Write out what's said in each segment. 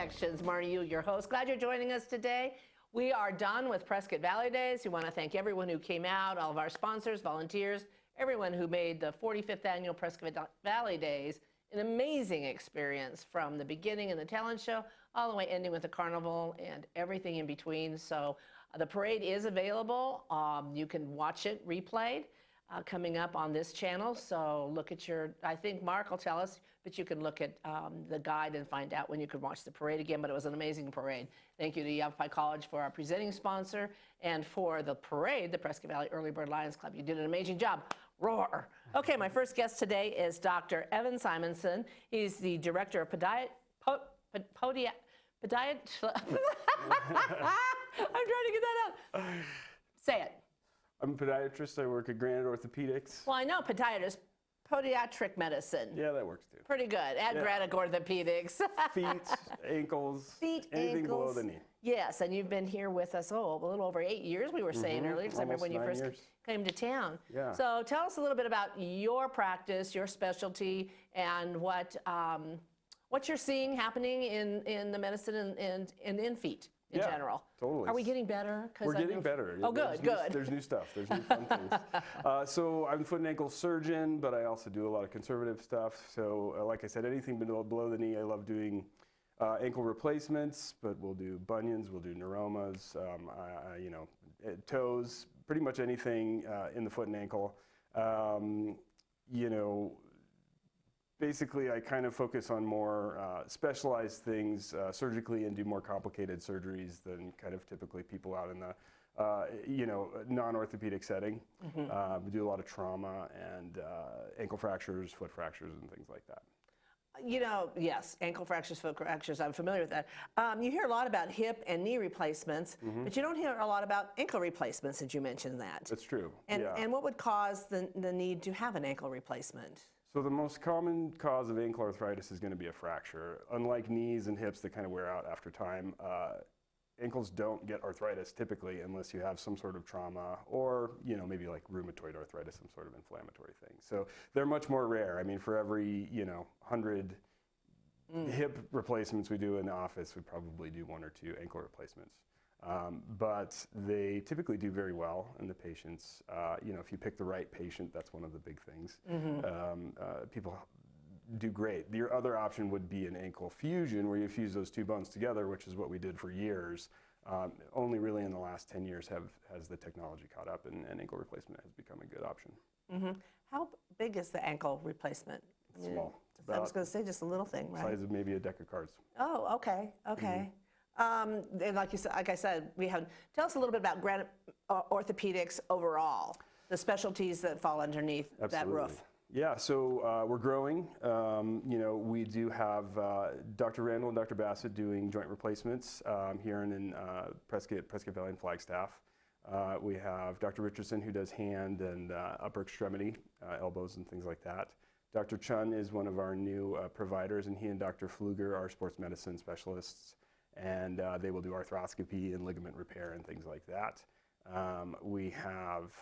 Connections. Marty Yu, your host. Glad you're joining us today. We are done with Prescott Valley Days. We want to thank everyone who came out, all of our sponsors, volunteers, everyone who made the 45th annual Prescott Valley Days an amazing experience from the beginning and the talent show all the way ending with the carnival and everything in between. So the parade is available. You can watch it replayed coming up on this channel. So look at your, I think Mark will tell us, but you can look at the guide and find out when you can watch the parade again. But it was an amazing parade. Thank you to Yavapai College for our presenting sponsor, and for the parade, the Prescott Valley Early Bird Lions Club. You did an amazing job. Roar. Okay, my first guest today is Dr. Evan Simonson. He's the director of podiatry. I'm trying to get that out. Say it. I'm a podiatrist. I work at Granite Orthopedics. Well, I know podiatrist, podiatric medicine. Yeah, that works too. Pretty good. Add Granite Orthopedics. Feet, ankles, feet, anything ankles. below the knee. Yes, and you've been here with us, a little over 8 years, we were saying earlier, because I remember when you first came to town. Yeah. So tell us a little bit about your practice, your specialty, and what you're seeing happening in the medicine and in feet in general. Totally. Are we getting better? We're getting better. Oh, good, good. There's new stuff. There's new fun things. So I'm a foot and ankle surgeon, but I also do a lot of conservative stuff. So like I said, anything below the knee, I love doing ankle replacements, but we'll do bunions, we'll do neuromas, toes, pretty much anything in the foot and ankle. Basically, I kind of focus on more specialized things surgically and do more complicated surgeries than kind of typically people out in the non-orthopedic setting. We do a lot of trauma and ankle fractures, foot fractures, and things like that. Yes, ankle fractures, foot fractures, I'm familiar with that. You hear a lot about hip and knee replacements, but you don't hear a lot about ankle replacements, since you mentioned that. That's true. And what would cause the need to have an ankle replacement? So the most common cause of ankle arthritis is going to be a fracture. Unlike knees and hips that kind of wear out after time, ankles don't get arthritis typically unless you have some sort of trauma or, maybe like rheumatoid arthritis, some sort of inflammatory thing. So they're much more rare. I mean, for every, 100 hip replacements we do in the office, we probably do 1 or 2 ankle replacements. But they typically do very well in the patients. If you pick the right patient, that's one of the big things. People do great. Your other option would be an ankle fusion, where you fuse those 2 bones together, which is what we did for years. Only really in the last 10 years has the technology caught up, and ankle replacement has become a good option. How big is the ankle replacement? It's small. I was going to say just a little thing, right? Size of maybe a deck of cards. Oh, okay, okay. And like I said, tell us a little bit about Granite Orthopedics overall, the specialties that fall underneath that roof. Yeah, so we're growing. We do have Dr. Randall and Dr. Bassett doing joint replacements here in Prescott Valley and Flagstaff. We have Dr. Richardson, who does hand and upper extremity, elbows and things like that. Dr. Chun is one of our new providers, and he and Dr. Pfluger are sports medicine specialists, and they will do arthroscopy and ligament repair and things like that. We have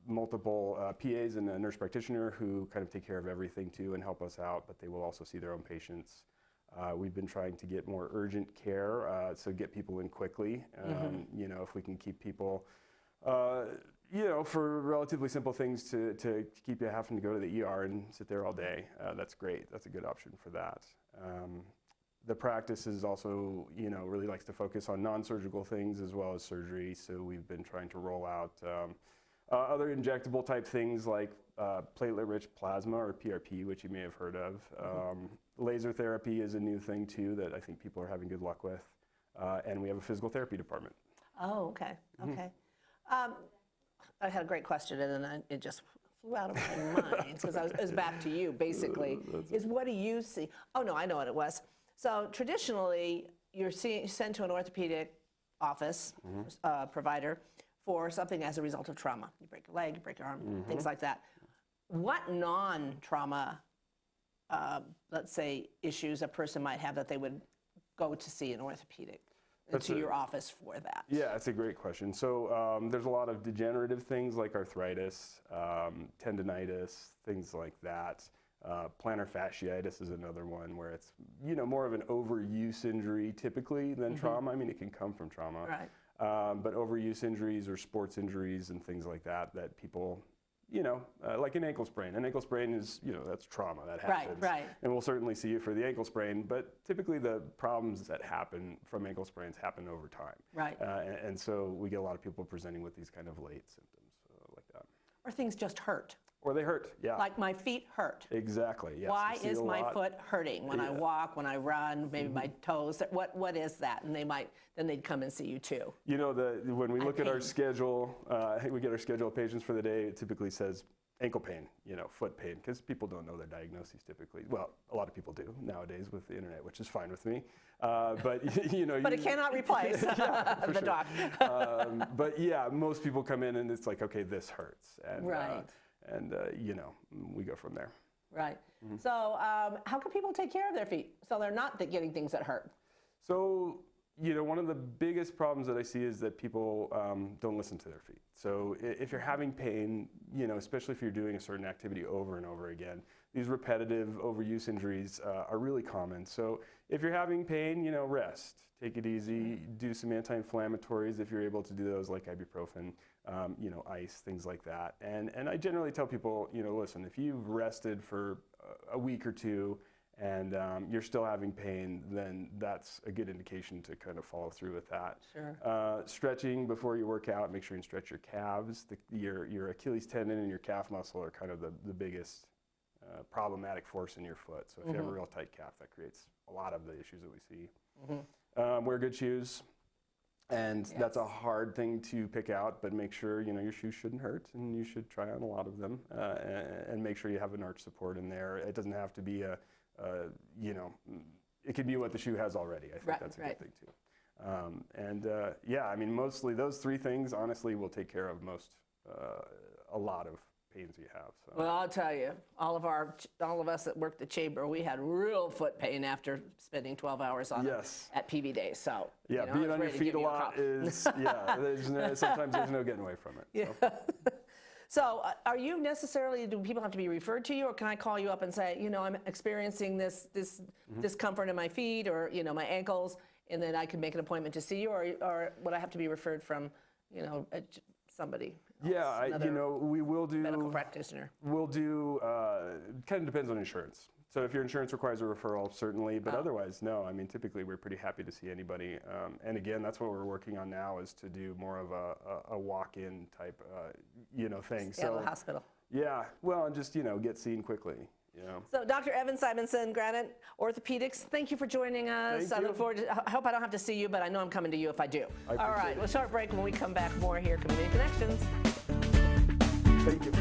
multiple PAs and a nurse practitioner who kind of take care of everything too and help us out, but they will also see their own patients. We've been trying to get more urgent care, so get people in quickly. If we can keep people, for relatively simple things to keep you having to go to the ER and sit there all day, that's great. That's a good option for that. The practice is also, really likes to focus on non-surgical things as well as surgery, so we've been trying to roll out other injectable type things like platelet-rich plasma, or PRP, which you may have heard of. Laser therapy is a new thing too that I think people are having good luck with. And we have a physical therapy department. Oh, okay, okay. I had a great question, and then it just flew out of my mind, because it was back to you, basically, is what do you see? Oh, no, I know what it was. So traditionally, you're sent to an orthopedic office provider for something as a result of trauma. You break your leg, you break your arm, things like that. What non-trauma, let's say, issues a person might have that they would go to see an orthopedic, to your office for that? Yeah, that's a great question. So there's a lot of degenerative things like arthritis, tendinitis, things like that. Plantar fasciitis is another one where it's, more of an overuse injury typically than trauma. I mean, it can come from trauma. Right. But overuse injuries or sports injuries and things like that people, like an ankle sprain. An ankle sprain is, that's trauma, that happens. Right. And we'll certainly see you for the ankle sprain, but typically the problems that happen from ankle sprains happen over time. Right. And so we get a lot of people presenting with these kind of late symptoms like that. Or things just hurt. Or they hurt, yeah. Like my feet hurt. Exactly, yes. Why We see is a my lot. foot hurting when I walk, when I run, maybe my toes? What is that? And then they'd come and see you too. When we look at our pain. schedule, we get our schedule of patients for the day, it typically says ankle pain, foot pain, because people don't know their diagnoses typically. Well, a lot of people do nowadays with the internet, which is fine with me. But, But it cannot replace the doctor. But yeah, most people come in and it's like, okay, this hurts. And, Right. We go from there. Right. So how can people take care of their feet so they're not getting things that hurt? So, one of the biggest problems that I see is that people don't listen to their feet. So if you're having pain, especially if you're doing a certain activity over and over again, these repetitive overuse injuries are really common. So if you're having pain, rest, take it easy, do some anti-inflammatories if you're able to do those, like ibuprofen, ice, things like that. And I generally tell people, listen, if you've rested for a week or two and you're still having pain, then that's a good indication to kind of follow through with that. Sure. Stretching before you work out, make sure you stretch your calves. Your Achilles tendon and your calf muscle are kind of the biggest problematic force in your foot. So if you have a real tight calf, that creates a lot of the issues that we see. Wear good shoes. And that's a hard thing to pick out, but make sure, your shoes shouldn't hurt, and you should try on a lot of them, and make sure you have an arch support in there. It doesn't have to be it can be what the shoe has already. I think that's a good thing too. Mostly those three things, honestly, will take care of a lot of pains you have. So. Well, I'll tell you, all of us that worked the chamber, we had real foot pain after spending 12 hours on it at PV days. So yeah, being on your feet a lot is sometimes there's no getting away from it. So. So are you necessarily, do people have to be referred to you, or can I call you up and say, I'm experiencing this discomfort in my feet or, my ankles, and then I can make an appointment to see you, or would I have to be referred from, somebody else, Yeah, we will do medical practitioner? We'll do, kind of depends on insurance. So if your insurance requires a referral, certainly, but otherwise, no. I mean, typically we're pretty happy to see anybody. And again, that's what we're working on now, is to do more of a walk-in type, thing. Yeah, the hospital. Yeah, well, and just, get seen quickly. So Dr. Evan Simonson, Granite Orthopedics, thank you for joining us. Thank you. Look forward to, I hope I don't have to see you, but I know I'm coming to you if I do. I All right, appreciate we'll short break. When we come back, more here, Community Connections. Thank you.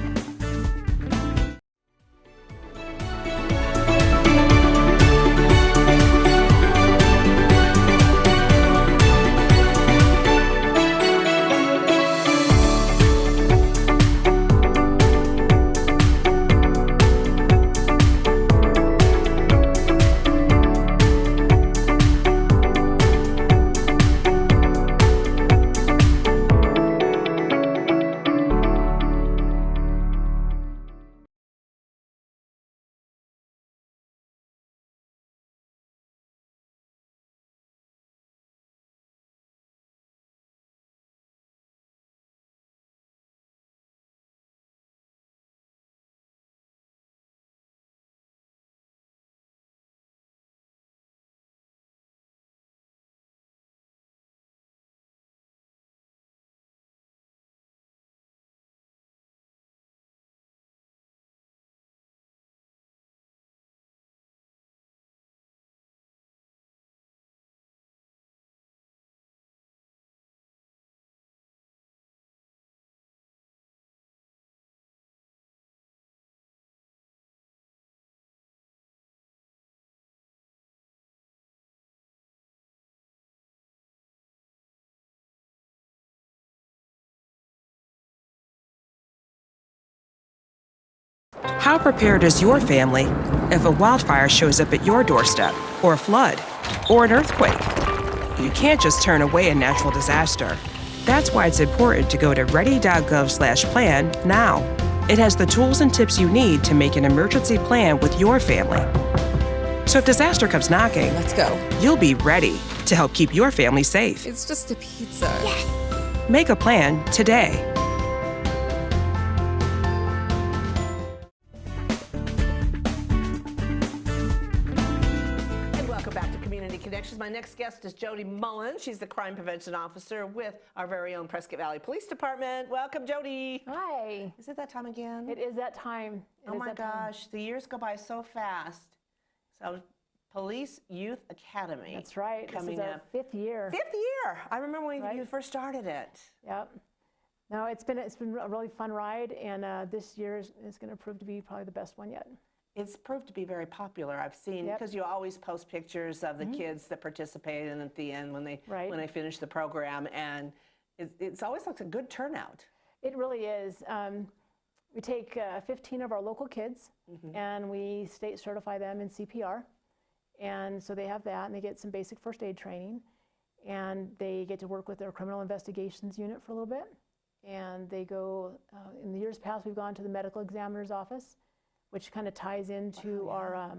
How prepared is your family if a wildfire shows up at your doorstep, or a flood, or an earthquake? You can't just turn away a natural disaster. That's why it's important to go to ready.gov/plan now. It has the tools and tips you need to make an emergency plan with your family. So if disaster comes knocking, Let's go. you'll be ready to help keep your family safe. It's just a pizza. Make a plan today. And welcome back to Community Connections. My next guest is Jody Mullen. She's the Crime Prevention Officer with our very own Prescott Valley Police Department. Welcome, Jody. Hi. Is it that time again? It is that time. Oh my gosh, the years go by so fast. So, Police Youth Academy. That's right. Coming this is our up. 5th year. 5th year. I remember when Right. you first started it. Yep. No, it's been a really fun ride, and this year is going to prove to be probably the best one yet. It's proved to be very popular. I've seen, Yep. because you always post pictures of the kids that participate, and at the end when they Right. when they finish the program, and it's always like a good turnout. It really is. We take 15 of our local kids, and we state certify them in CPR. And so they have that, and they get some basic first aid training. And they get to work with their criminal investigations unit for a little bit. And they go, in the years past, we've gone to the medical examiner's office, which kind of ties into our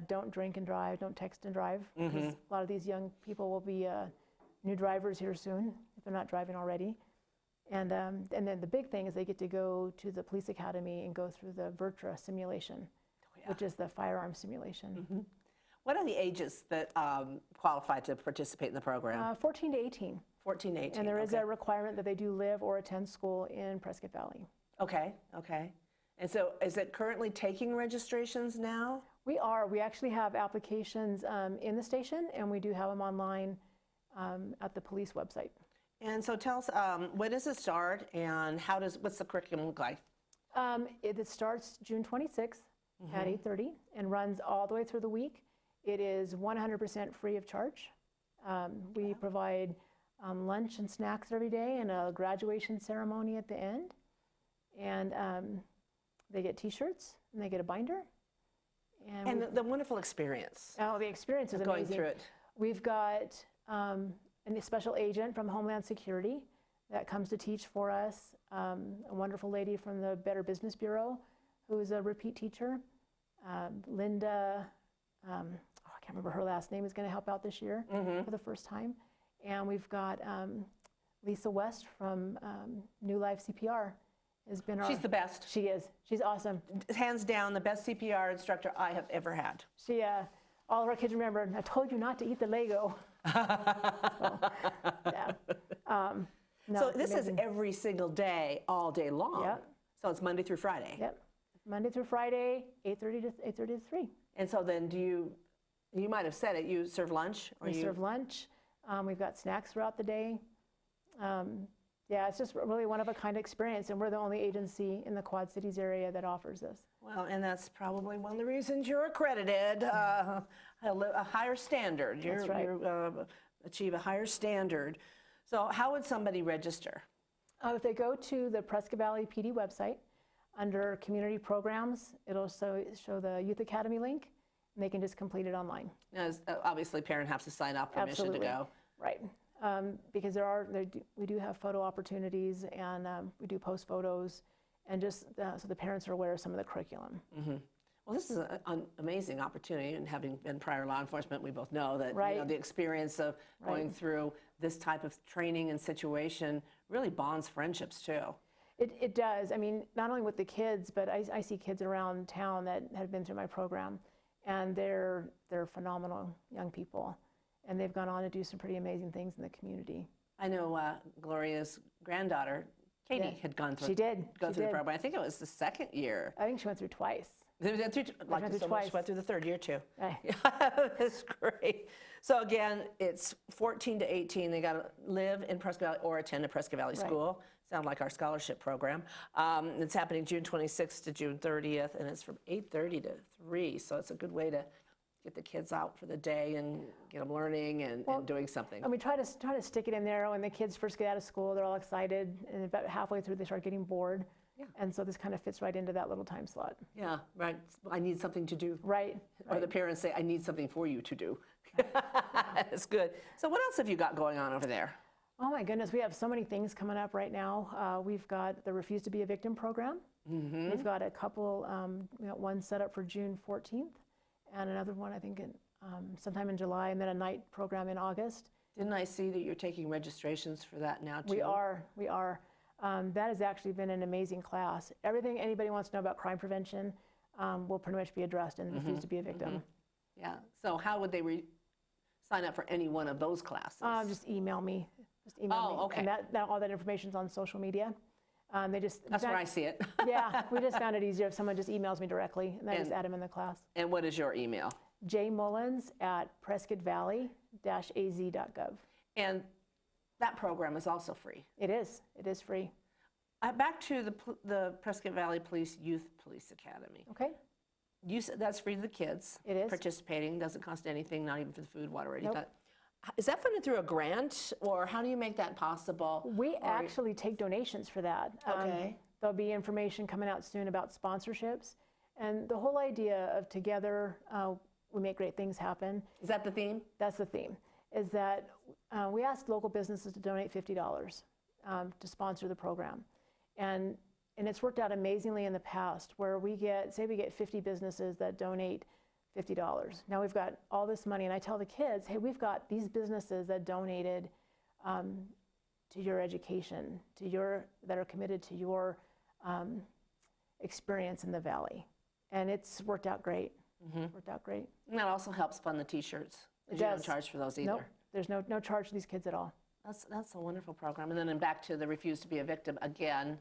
don't drink and drive, don't text and drive. Because a lot of these young people will be new drivers here soon, if they're not driving already. And then the big thing is they get to go to the police academy and go through the VirTra simulation, which is the firearm simulation. What are the ages that qualify to participate in the program? 14 to 18. 14 to 18. And there is okay. a requirement that they do live or attend school in Prescott Valley. Okay, okay. And so is it currently taking registrations now? We are. We actually have applications in the station, and we do have them online at the police website. And so tell us, when does it start, and what's the curriculum look like? It starts June 26th at 8:30 and runs all the way through the week. It is 100% free of charge. We provide lunch and snacks every day and a graduation ceremony at the end. And they get T-shirts and they get a binder. And the wonderful experience the experience is of going amazing. through it. We've got a special agent from Homeland Security that comes to teach for us, a wonderful lady from the Better Business Bureau who is a repeat teacher. Linda, I can't remember her last name, is going to help out this year for the first time. And we've got Lisa West from New Life CPR. Has been our, She's the best. She is. She's awesome. Hands down, the best CPR instructor I have ever had. She, all of our kids remember, I told you not to eat the Lego. Yeah. No, So it's this amazing. is every single day, all day long. Yep. So it's Monday through Friday. Yep. Monday through Friday, 8:30 to 3. And so then you might have said it, you serve lunch? Or We serve lunch. We've got snacks throughout the day. Yeah, it's just really one of a kind experience, and we're the only agency in the Quad Cities area that offers this. Well, and that's probably one of the reasons you're accredited, a higher standard. That's right. You achieve a higher standard. So how would somebody register? If they go to the Prescott Valley PD website, under community programs, it'll show the Youth Academy link, and they can just complete it online. Now, obviously, parent has to sign off permission Absolutely. to go. Right. Because we do have photo opportunities, and we do post photos, and just so the parents are aware of some of the curriculum. Well, this is an amazing opportunity, and having been prior law enforcement, we both know that Right. the experience of going Right. through this type of training and situation really bonds friendships too. It does. I mean, not only with the kids, but I see kids around town that have been through my program, and they're phenomenal young people, and they've gone on to do some pretty amazing things in the community. I know Gloria's granddaughter, Katie, Yeah. had gone through, She did. go She through the did. program. I think it was the second year. I think she went through twice. They went through, like went through so much, twice. went through the third year too. Right. Yeah, that's great. So again, it's 14 to 18. They got to live in Prescott Valley or attend a Prescott Valley Right. school. Sound like our scholarship program. It's happening June 26th to June 30th, and it's from 8:30 to 3. So it's a good way to get the kids out for the day and get them learning and doing something. And we try to stick it in there. When the kids first get out of school, they're all excited, and about halfway through, they start getting bored. Yeah. And so this kind of fits right into that little time slot. Yeah, right. I need something to do. Right. Or the parents say, I need something for you to do. That's good. So what else have you got going on over there? Oh my goodness, we have so many things coming up right now. We've got the Refuse to be a Victim program. We've got a couple, we got one set up for June 14th and another one I think sometime in July, and then a night program in August. Didn't I see that you're taking registrations for that now too? We are. That has actually been an amazing class. Everything anybody wants to know about crime prevention will pretty much be addressed in Refuse to be a Victim. Yeah. So how would they sign up for any one of those classes? Just email me. Just email me. okay. And all that information's on social media. That's where I see it. Yeah, we just found it easier if someone just emails me directly, and I just add them in the class. And what is your email? jmullins@prescottvalley-az.gov. And that program is also free. It is free. Back to the Prescott Valley Police Youth Police Academy. Okay, You said that's free to the kids. It is. Participating, doesn't cost anything, not even for the food, water, or anything. Is that funded through a grant, or how do you make that possible? we actually take donations for that. Okay. There'll be information coming out soon about sponsorships. And the whole idea of together, we make great things happen. Is that the theme? That's the theme, is that we asked local businesses to donate $50 to sponsor the program. And it's worked out amazingly in the past, where we get 50 businesses that donate $50. Now we've got all this money, and I tell the kids, hey, we've got these businesses that donated to your education, that are committed to your experience in the Valley. And it's worked out great. Worked out great. And that also helps fund the T-shirts. It You don't does. charge for those either. Nope, there's no charge to these kids at all. That's a wonderful program. And then back to the Refuse to be a Victim, again,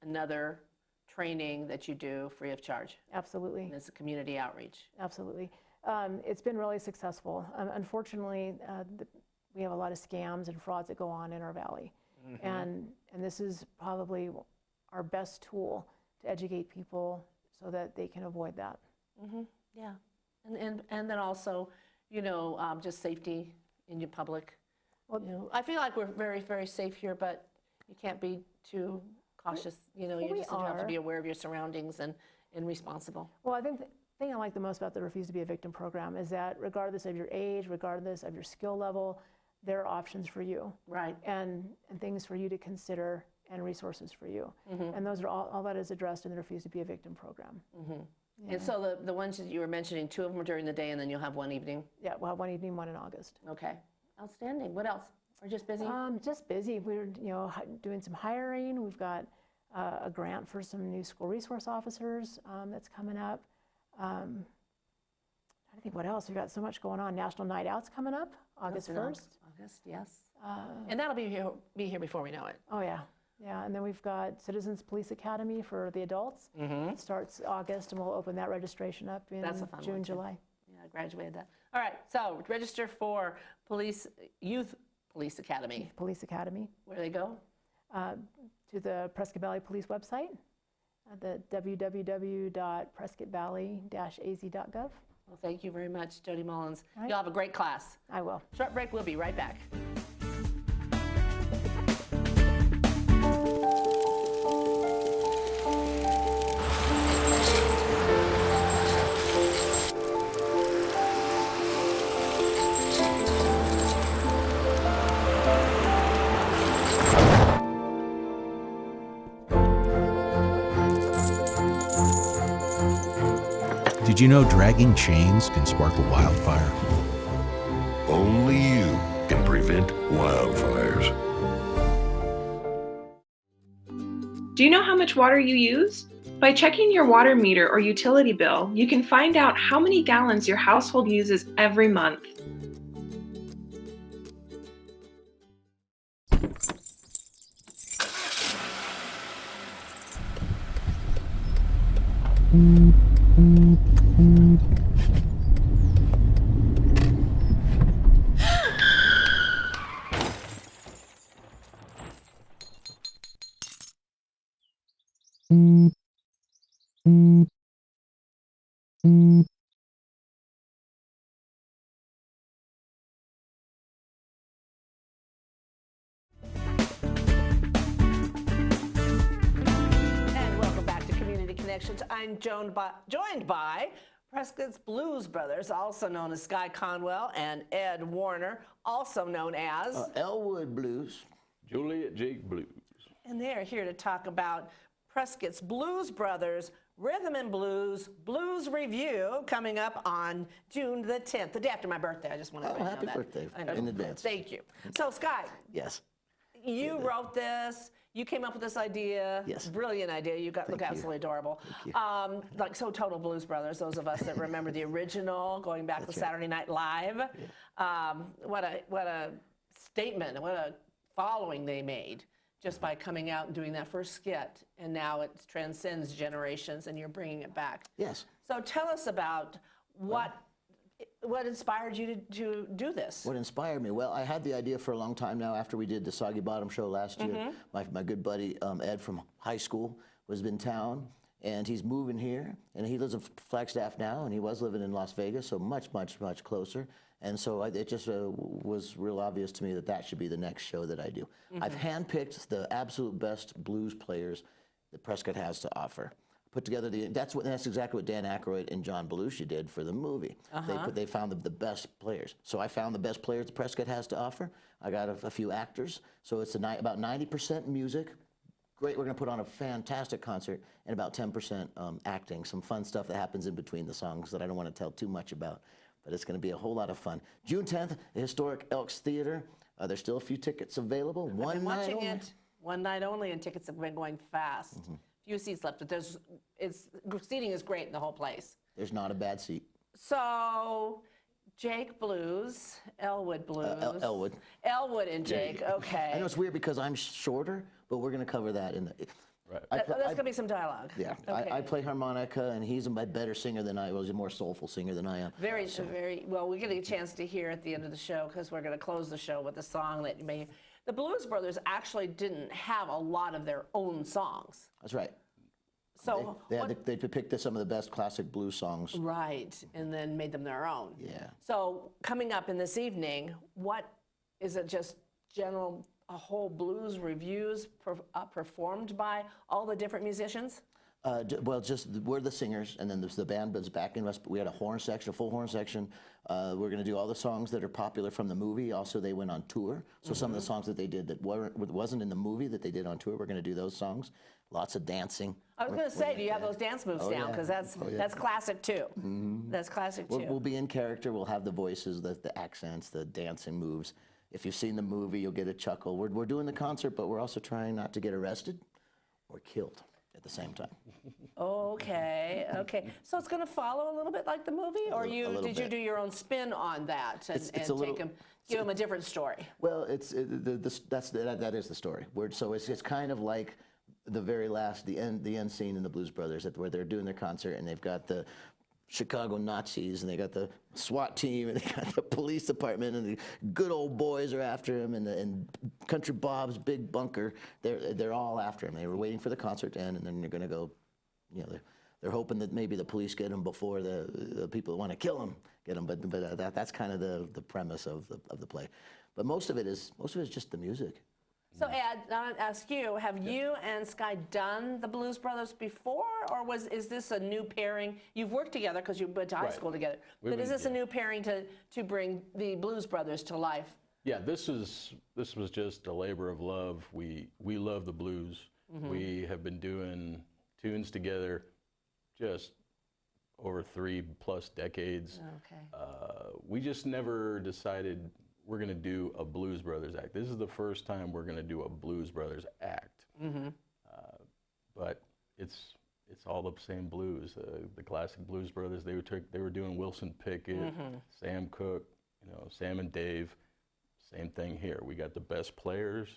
another training that you do free of charge. Absolutely. And it's a community outreach. Absolutely. It's been really successful. Unfortunately, we have a lot of scams and frauds that go on in our valley. And this is probably our best tool to educate people so that they can avoid that. Yeah. And then also, just safety in your public. Well, I feel like we're very, very safe here, but you can't be too cautious. You we just have to are. be aware of your surroundings and responsible. Well, I think the thing I like the most about the Refuse to be a Victim program is that regardless of your age, regardless of your skill level, there are options for you. Right. And things for you to consider and resources for you. And those are all that is addressed in the Refuse to be a Victim program. And so the ones that you were mentioning, 2 of them are during the day, and then you'll have one evening. Yeah, we'll have one evening, one in August. Okay. Outstanding. What else? We're just busy? Just busy. We're doing some hiring. We've got a grant for some new school resource officers that's coming up. I think what else? We've got so much going on. National Night Out's coming up August 1st. August, yes. And that'll be here before we know it. Oh yeah, yeah. And then we've got Citizens Police Academy for the adults. It starts August, and we'll open that registration up in That's a fun one, June, too. July. Yeah, I graduated that. All right, so register for Youth Police Academy. Police Academy. Where do they go? To the Prescott Valley Police website, the www.prescottvalley-az.gov. Well, thank you very much, Jody Mullins. right. You'll have a great class. I will. Short break, we'll be right back. Did you know dragging chains can spark a wildfire? Only you can prevent wildfires. Do you know how much water you use? By checking your water meter or utility bill, you can find out how many gallons your household uses every month. And welcome back to Community Connections. I'm joined by Prescott's Blues Brothers, also known as Sky Conwell, and Ed Warner, also known as... Elwood Blues. Juliet Jake Blues. And they are here to talk about Prescott's Blues Brothers Rhythm and Blues Blues Review coming up on June the 10th, the day after my birthday. I just wanted to know happy that. birthday I know. in advance. Thank you. So, Scott, Yes. you wrote this. You came up with this idea. Yes. Brilliant idea. You look you. absolutely adorable. Thank you. Like so total Blues Brothers, those of us that remember the original, going back to That's right. Saturday Night Live. What a statement, what a following they made just by coming out and doing that first skit. And now it transcends generations and you're bringing it back. Yes. So tell us about what inspired you to do this? What inspired me? Well, I had the idea for a long time now after we did the Soggy Bottom show last year. My good buddy Ed from high school was in town, and he's moving here, and he lives in Flagstaff now, and he was living in Las Vegas, so much closer. And so it just was real obvious to me that that should be the next show that I do. I've handpicked the absolute best blues players that Prescott has to offer. Put together that's exactly what Dan Aykroyd and John Belushi did for the movie. They found the best players. So I found the best players that Prescott has to offer. I got a few actors. So it's about 90% music. Great, we're gonna put on a fantastic concert, and about 10% acting. Some fun stuff that happens in between the songs that I don't want to tell too much about, but it's gonna be a whole lot of fun. June 10th, the historic Elks Theater. There's still a few tickets available. I've been watching it one night only, and tickets have been going fast. Few seats left, but seating is great in the whole place. There's not a bad seat. So, Jake Blues, Elwood Blues. Elwood. Elwood and Jake, okay. I know it's weird because I'm shorter, but we're gonna cover that in the. Right. There's going to be some dialogue. Yeah, Okay. I play harmonica, and he's a better singer than I was, a more soulful singer than I am. Very well. We're getting a chance to hear at the end of the show because we're going to close the show with a song that you may. The Blues Brothers actually didn't have a lot of their own songs. That's right. So They picked some of the best classic blues songs. right, and then made them their own. Yeah. So coming up in this evening, what is it? Just a whole blues reviews performed by all the different musicians? Well, we're the singers, and then there's the band that's backing us. We had a horn section, a full horn section. We're going to do all the songs that are popular from the movie. Also, they went on tour, so some of the songs that they did that wasn't in the movie that they did on tour, we're going to do those songs. Lots of dancing. I was going to say, do you have those dance moves down? Because that's classic too. That's classic too. We'll be in character. We'll have the voices, the accents, the dancing moves. If you've seen the movie, you'll get a chuckle. We're doing the concert, but we're also trying not to get arrested or killed at the same time. Okay. So it's going to follow a little bit like the movie, or did you do your own spin on that and give them a different story? Well, that is the story. So it's kind of like the very last, the end scene in the Blues Brothers, where they're doing their concert and they've got the Chicago Nazis and they got the SWAT team and they got the police department and the good old boys are after him and Country Bob's big bunker. They're all after him. They were waiting for the concert to end, and then they're going to go. They're hoping that maybe the police get him before the people that want to kill him get him. But that's kind of the premise of the play. But most of it is just the music. So Ed, I'll ask you, have you and Sky done the Blues Brothers before, or is this a new pairing? You've worked together because you went to high school together. But is this a new pairing to bring the Blues Brothers to life? Yeah, this was just a labor of love. We love the blues. We have been doing tunes together just over 3+ decades. Okay. We just never decided we're going to do a Blues Brothers act. This is the first time we're going to do a Blues Brothers act. But it's all the same blues. The classic Blues Brothers, they were doing Wilson Pickett, Sam Cooke, Sam and Dave. Same thing here. We got the best players,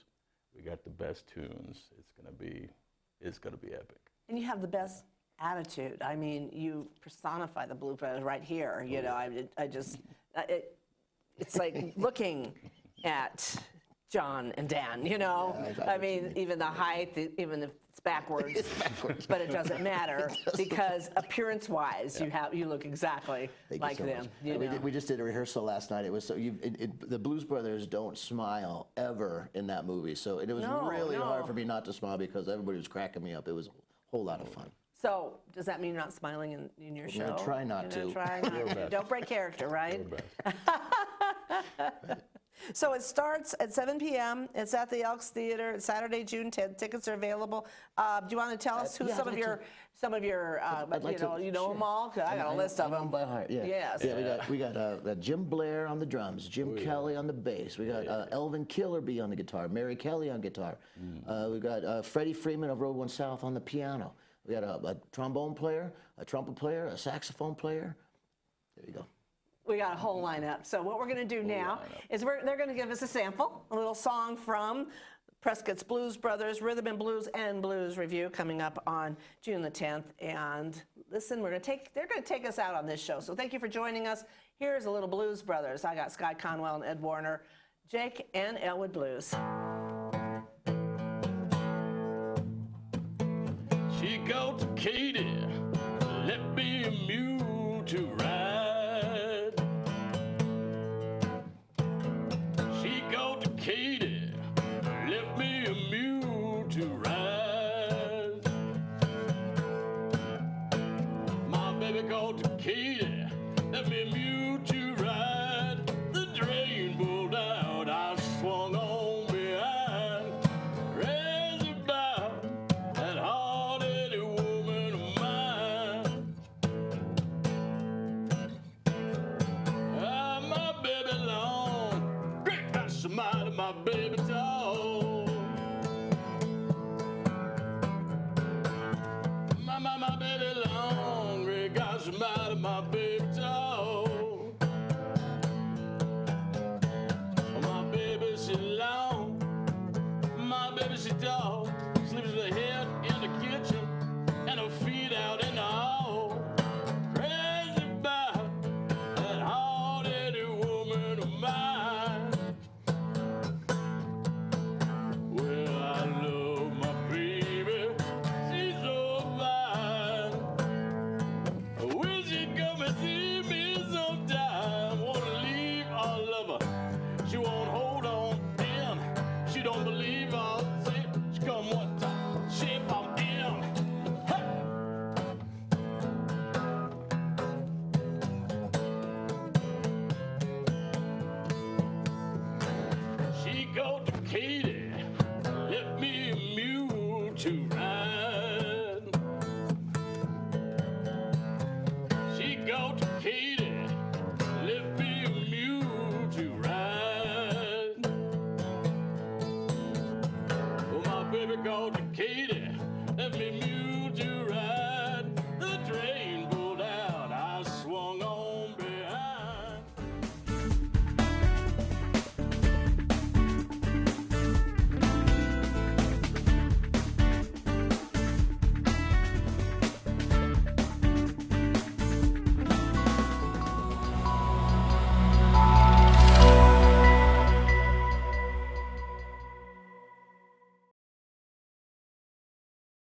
we got the best tunes. It's gonna be epic. And you have the best attitude. I mean, you personify the Blues Brothers right here. It's like looking at John and Dan, I mean, even the height, even if it's backwards, but it doesn't matter because appearance-wise, you look exactly like them. We just did a rehearsal last night. It was the Blues Brothers don't smile ever in that movie, so it was really hard for me not to smile because everybody was cracking me up. It was a whole lot of fun. So does that mean you're not smiling in your show? I'm gonna try not to. Try not to. Don't break character, right? So it starts at 7 p.m. It's at the Elks Theater. It's Saturday, June 10th. Tickets are available. Do you want to tell us who yeah, some I'd of like your I'd like to- you know sure. them all? 'Cause I got a list of I know them. by heart. Yeah. Yes. Yeah, we got Jim Blair on the drums, Jim Kelly on the bass. We got Elvin Killerby on the guitar, Mary Kelly on guitar. We got Freddie Freeman of Road 1 South on the piano. We got a trombone player, a trumpet player, a saxophone player. There you go. We got a whole lineup. So what we're going to do now is they're going to give us a sample, a little song from Prescott's Blues Brothers Rhythm and Blues and Blues Review coming up on June the 10th. And listen, they're going to take us out on this show. So thank you for joining us. Here's a little Blues Brothers. I got Scott Conwell and Ed Warner, Jake and Elwood Blues. She go to Katie, let me a mule to ride. She go to Katie, let me a mule to ride. My baby go to Katie, let me a mule to ride. The drain pulled out, I swung on behind. Crazy about that hard-headed woman of mine. Ah, my baby long, great got somebody, my baby tall. My baby long, great got somebody, my baby tall. My baby she long, my baby she tall. Sleeps with her head in the kitchen and her feet out in the hall. Crazy about that hard-headed woman of mine. Well, I love my baby, she's so fine. I wish she'd come and see me sometime. Wanna leave our lover, she won't hold on in. She don't believe I'll say it. She come one time, shape I'm in. Hey! She go to Katie, let me a mule to ride. She go to Katie, let me a mule to ride. Oh, my baby go to Katie, let me a mule to ride.